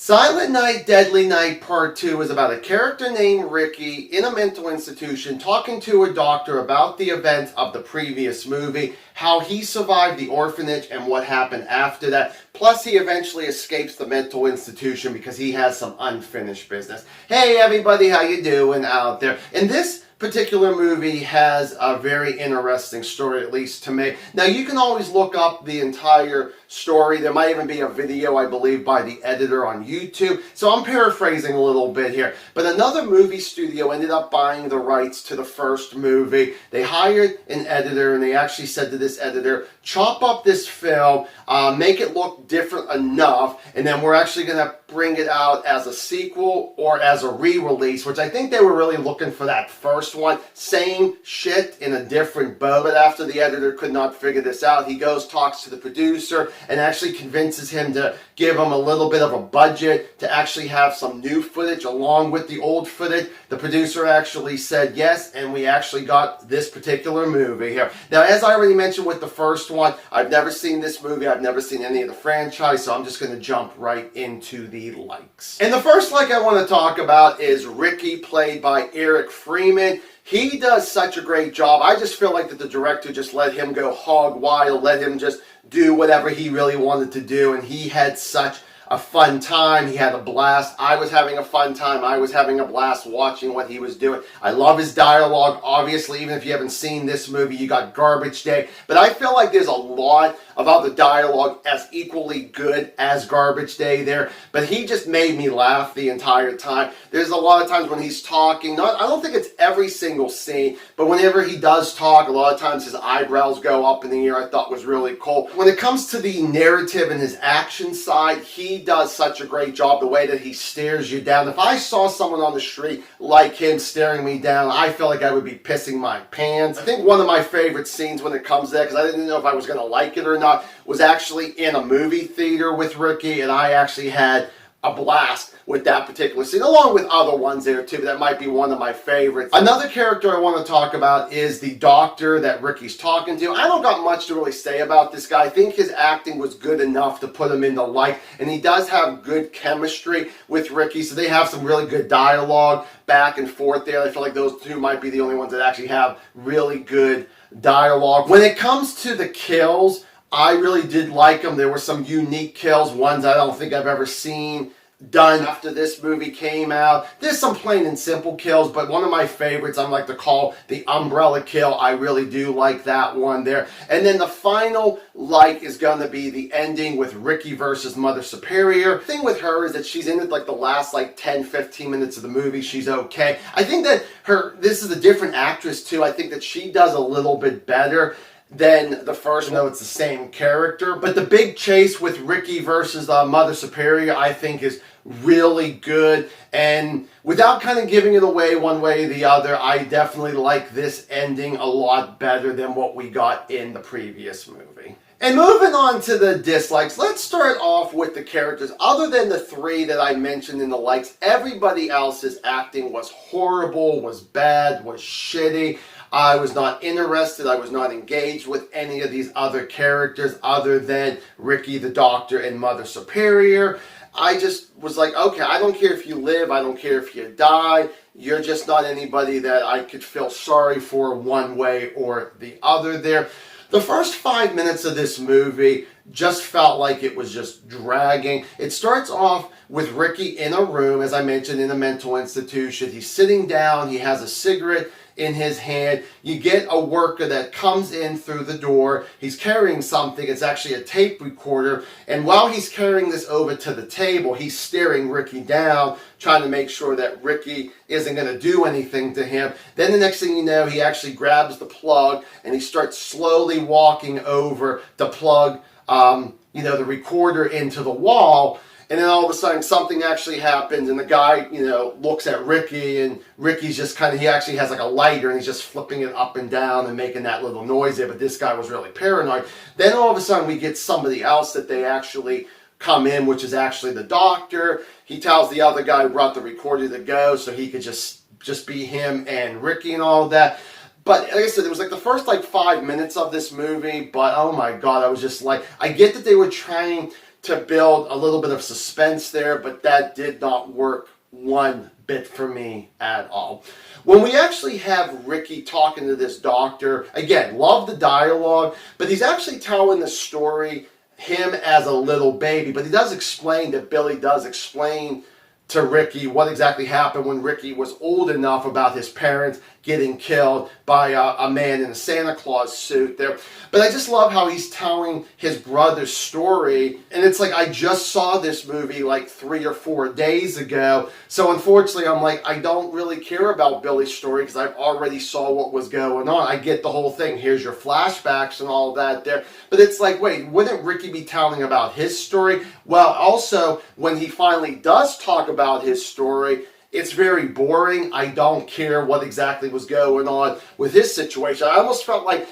Silent Night, Deadly Night Part 2 is about a character named Ricky in a mental institution talking to a doctor about the events of the previous movie, how he survived the orphanage and what happened after that. Plus, he eventually escapes the mental institution because he has some unfinished business. Hey everybody, how you doing out there? In this particular movie has a very interesting story, at least to me. Now, you can always look up the entire story. There might even be a video, I believe, by the editor on YouTube. So I'm paraphrasing a little bit here. But another movie studio ended up buying the rights to the first movie. They hired an editor, and they actually said to this editor, chop up this film, make it look different enough, and then we're actually going to bring it out as a sequel or as a re-release, which I think they were really looking for that first one. Same shit in a different bow, but after the editor could not figure this out, he goes, talks to the producer, and actually convinces him to give him a little bit of a budget to actually have some new footage along with the old footage. The producer actually said yes, and we actually got this particular movie here. Now, as I already mentioned with the first one, I've never seen this movie. I've never seen any of the franchise, so I'm just going to jump right into the likes. And the first like I want to talk about is Ricky, played by Eric Freeman. He does such a great job. I just feel like that the director just let him go hog wild, let him just do whatever he really wanted to do, and he had such a fun time. He had a blast. I was having a fun time. I was having a blast watching what he was doing. I love his dialogue. Obviously, even if you haven't seen this movie, you got Garbage Day. But I feel like there's a lot of other dialogue as equally good as Garbage Day there. But he just made me laugh the entire time. There's a lot of times when he's talking. I don't think it's every single scene, but whenever he does talk, a lot of times his eyebrows go up in the air. I thought was really cool. When it comes to the narrative and his action side, he does such a great job, the way that he stares you down. If I saw someone on the street like him staring me down, I feel like I would be pissing my pants. I think one of my favorite scenes when it comes to that, because I didn't know if I was going to like it or not, was actually in a movie theater with Ricky, and I actually had a blast with that particular scene, along with other ones there too. That might be one of my favorites. Another character I want to talk about is the doctor that Ricky's talking to. I don't got much to really say about this guy. I think his acting was good enough to put him in the light, and he does have good chemistry with Ricky, so they have some really good dialogue back and forth there. I feel like those two might be the only ones that actually have really good dialogue. When it comes to the kills, I really did like them. There were some unique kills, ones I don't think I've ever seen done after this movie came out. There's some plain and simple kills, but one of my favorites I like to call the umbrella kill. I really do like that one there. And then the final like is going to be the ending with Ricky versus Mother Superior. The thing with her is that she's in it like the last like 10-15 minutes of the movie. She's okay. I think that this is a different actress too. I think that she does a little bit better than the first, though it's the same character. But the big chase with Ricky versus Mother Superior, I think, is really good. And without kind of giving it away one way or the other, I definitely like this ending a lot better than what we got in the previous movie. And moving on to the dislikes, let's start off with the characters. Other than the three that I mentioned in the likes, everybody else's acting was horrible, was bad, was shitty. I was not interested. I was not engaged with any of these other characters other than Ricky the Doctor and Mother Superior. I just was like, okay, I don't care if you live. I don't care if you die. You're just not anybody that I could feel sorry for one way or the other there. The first 5 minutes of this movie just felt like it was just dragging. It starts off with Ricky in a room, as I mentioned, in a mental institution. He's sitting down. He has a cigarette in his hand. You get a worker that comes in through the door. He's carrying something. It's actually a tape recorder. And while he's carrying this over to the table, he's staring Ricky down, trying to make sure that Ricky isn't going to do anything to him. Then the next thing you know, he actually grabs the plug and he starts slowly walking over to plug the recorder into the wall. And then all of a sudden something actually happens, and the guy, looks at Ricky, and Ricky's just he actually has like a lighter, and he's just flipping it up and down and making that little noise there, but this guy was really paranoid. Then all of a sudden we get somebody else that they actually come in, which is actually the doctor. He tells the other guy who brought the recorder to go so he could just be him and Ricky and all of that. But like I said, it was like the first 5 minutes of this movie, but oh my God, I was just like, I get that they were trying to build a little bit of suspense there, but that did not work one bit for me at all. When we actually have Ricky talking to this doctor, again, love the dialogue, but he's actually telling the story, him as a little baby, but he does explain that Billy does explain to Ricky what exactly happened when Ricky was old enough about his parents getting killed by a man in a Santa Claus suit there. But I just love how he's telling his brother's story, and it's like I just saw this movie like 3 or 4 days ago, so unfortunately I'm like, I don't really care about Billy's story because I've already saw what was going on. I get the whole thing, here's your flashbacks and all that there, but it's like, wait, wouldn't Ricky be telling about his story? Well, also, when he finally does talk about his story, it's very boring. I don't care what exactly was going on with his situation. I almost felt like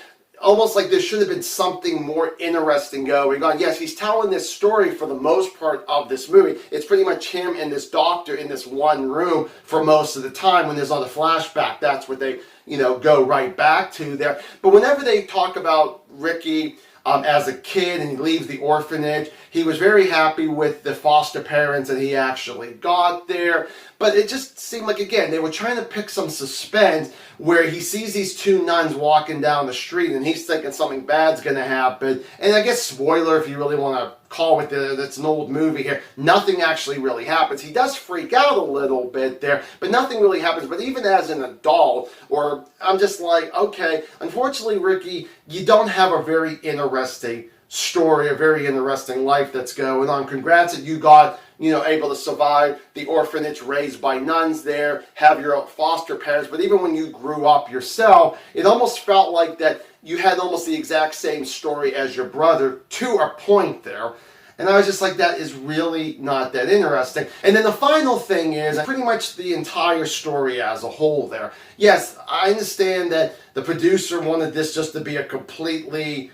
there should have been something more interesting going on. Yes, he's telling this story for the most part of this movie. It's pretty much him and this doctor in this one room for most of the time. When there's not a flashback, that's what they, go right back to there. But whenever they talk about Ricky as a kid and he leaves the orphanage, he was very happy with the foster parents that he actually got there. But it just seemed like, again, they were trying to pick some suspense where he sees these 2 nuns walking down the street and he's thinking something bad's going to happen. And I guess, spoiler, if you really want to call it, that's an old movie here, nothing actually really happens. He does freak out a little bit there, but nothing really happens. But even as an adult, I'm just like, okay, unfortunately, Ricky, you don't have a very interesting story, a very interesting life that's going on. Congrats that you got, able to survive the orphanage, raised by nuns there, have your foster parents. But even when you grew up yourself, it almost felt like that you had almost the exact same story as your brother to a point there. And I was just like, that is really not that interesting. And then the final thing is pretty much the entire story as a whole there. Yes, I understand that the producer wanted this just to be a completely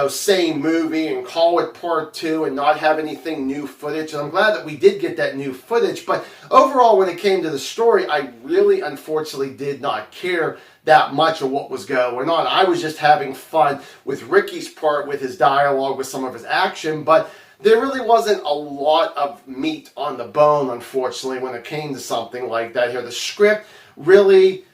same movie and call it part 2 and not have anything new footage. And I'm glad that we did get that new footage. But overall, when it came to the story, I really, unfortunately, did not care that much of what was going on. I was just having fun with Ricky's part, with his dialogue, with some of his action. But there really wasn't a lot of meat on the bone, unfortunately, when it came to something like that here. The script really...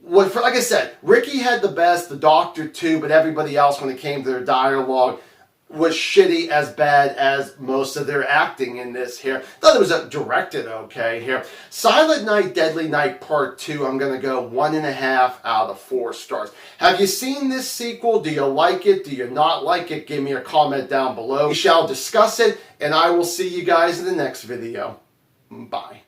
like I said, Ricky had the best, the doctor too, but everybody else, when it came to their dialogue, was shitty, as bad as most of their acting in this here. Thought it was directed okay here. Silent Night, Deadly Night Part 2, I'm going to go 1.5 out of 4 stars. Have you seen this sequel? Do you like it? Do you not like it? Give me a comment down below. We shall discuss it, and I will see you guys in the next video. Bye.